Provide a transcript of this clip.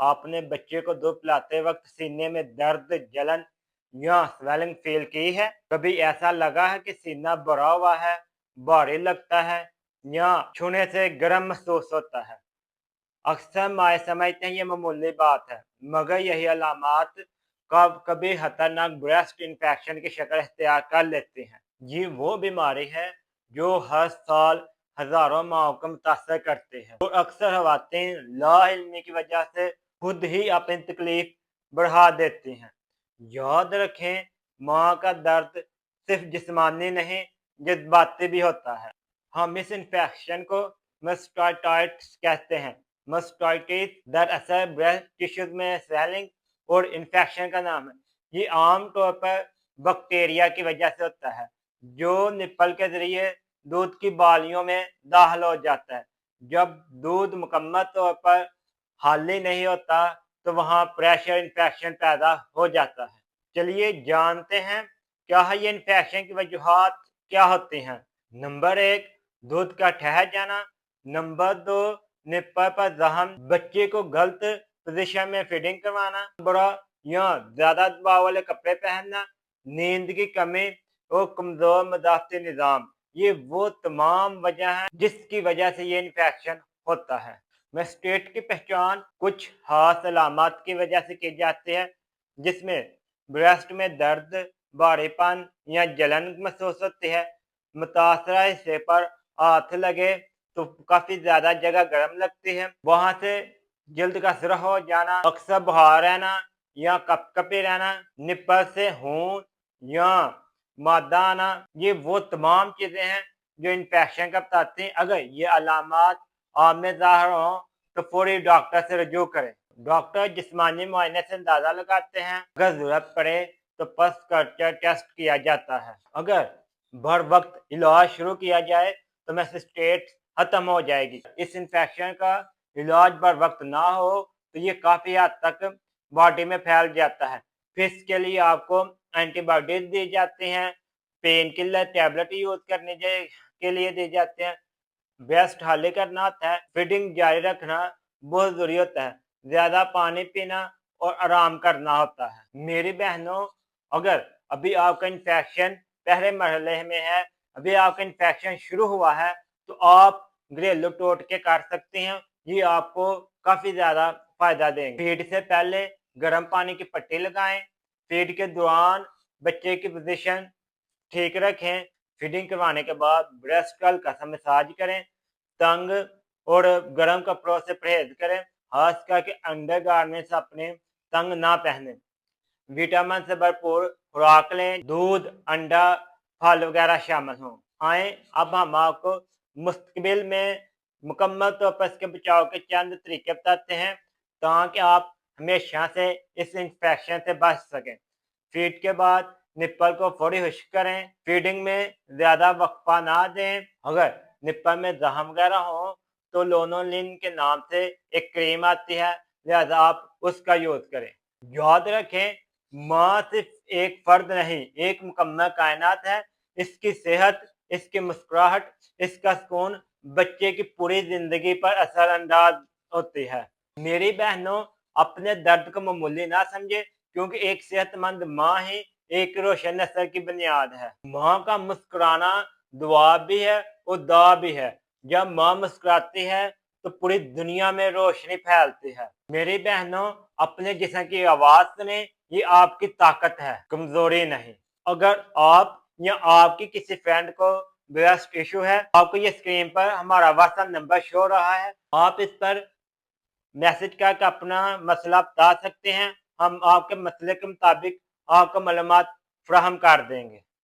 आपने बच्चे को दूध पिलाते वक्त सीने में दर्द, जलन या स्वेलिंग फील की है? कभी ऐसा लगा है कि सीना भरा हुआ है, भारी लगता है या छूने से गर्म महसूस होता है? अक्सर माए समझते हैं ये मामूली बात है, मगर यही अलामात कभी खतरनाक ब्रेस्ट इंफेक्शन की शक्ल इख्तियार कर लेती हैं। ये वो बीमारी है जो हर साल हजारों माओं को मुतासर करती है और अक्सर खवातीन लाइल्मी की वजह से खुद ही अपनी तकलीफ बढ़ा देती हैं। याद रखें, माँ का दर्द सिर्फ जिस्मानी नहीं, जज्बाती भी होता है। हम इस इन्फेक्शन को मास्टाइटिस कहते हैं। मास्टाइटिस दरअसल ब्रेस्ट टिश्यूज में स्वेलिंग और इन्फेक्शन का नाम है। ये आम तौर पर बैक्टीरिया की वजह से होता है, जो निप्पल के जरिए दूध की बालियों में दाखिल हो जाता है। जब दूध मुकम्मल तौर पर खाली नहीं होता, तो वहाँ प्रेशर इन्फेक्शन पैदा हो जाता है। चलिए जानते हैं क्या है ये इन्फेक्शन की वजूहात क्या होती हैं। नंबर 1, दूध का ठहर जाना। नंबर 2, निप्पल पर जख्म, बच्चे को गलत पोजीशन में फीडिंग करवाना, बड़ा या ज्यादा दबाव वाले कपड़े पहनना, नींद की कमी और कमजोर मदाफती निजाम। ये वो तमाम वजह हैं जिसकी वजह से ये इन्फेक्शन होता है। मेस्टेट की पहचान कुछ खास अलामत की वजह से की जाती है, जिसमें ब्रेस्ट में दर्द, भारीपन या जलन महसूस होती है। मुतासरा हिस्से पर हाथ लगे तो काफी ज्यादा जगह गर्म लगती है। वहां से जल्द का सुरख हो जाना, अक्सर बुखार रहना या कपकपी रहना, निप्पल से खून या मादा आना, ये वो तमाम चीजें हैं जो इन्फेक्शन का बताती हैं। अगर ये अलामत आप में ज़ाहिर हो तो फौरी डॉक्टर से रजू करें। डॉक्टर जिस्मानी मुआयने से अंदाजा लगाते हैं। अगर जरूरत पड़े तो पल्स कल्चर टेस्ट किया जाता है। अगर बर वक्त इलाज शुरू किया जाए तो मेस्टेट खत्म हो जाएगी। इस इन्फेक्शन का इलाज बर वक्त ना हो तो ये काफी हद तक बॉडी में फैल जाता है। फिर इसके लिए आपको एंटीबायोटिक दी जाती हैं, पेन किलर टैबलेट यूज करने के लिए दी जाते हैं। बेस्ट हाले करना होता है, फीडिंग जारी रखना बहुत जरूरी होता है, ज्यादा पानी पीना और आराम करना होता है। मेरी बहनों, अगर अभी आपका इन्फेक्शन पहले मरहले में है, अभी आपका इन्फेक्शन शुरू हुआ है, तो आप घरेलू टोटके कर सकते हैं। ये आपको काफी ज्यादा फायदा देंगे। फीड से पहले गर्म पानी की पट्टी लगाएं। फीड के दौरान बच्चे की पोजीशन ठीक रखें। फीडिंग करवाने के बाद ब्रेस्ट का हल्का सा मसाज करें। तंग और गर्म कपड़ों से परहेज करें, खास करके अंडर गारमेंट्स अपने तंग ना पहने। विटामिन से भरपूर खुराक लें, दूध, अंडा, फल वगैरह शामिल हों। आए अब हम आपको मुस्तकबिल में मुकम्मल तौर पर इसके बचाव के चंद तरीके बताते हैं, ताकि आप हमेशा से इस इंफेक्शन से बच सकें। फीड के बाद निप्पल को फौरी खुश्क करें। फीडिंग में ज्यादा वक्फा ना दें। अगर निप्पल में जख्म वगैरह हो तो लोनोलिन के नाम से एक क्रीम आती है, लिहाजा आप उसका यूज करें। याद रखें, माँ सिर्फ एक फर्द नहीं, एक मुकम्मल कायनात है। इसकी सेहत, इसकी मुस्कुराहट, इसका सुकून बच्चे की पूरी जिंदगी पर असरअंदाज होती है। मेरी बहनों, अपने दर्द को मामूली ना समझे, क्योंकि एक सेहतमंद माँ ही एक रोशन नस्ल की बुनियाद है। माँ का मुस्कुराना दुआ भी है और दवा भी है। जब माँ मुस्कुराती है तो पूरी दुनिया में रोशनी फैलती है। मेरी बहनों, अपने जिस्म की आवाज सुने, ये आपकी ताकत है, कमजोरी नहीं। अगर आप या आपकी किसी फ्रेंड को ब्रेस्ट इशू है, आपको ये स्क्रीन पर हमारा व्हाट्सएप नंबर शो रहा है, आप इस पर मैसेज करके अपना मसला बता सकते हैं। हम आपके मसले के मुताबिक आपको मालूमात फराहम कर देंगे।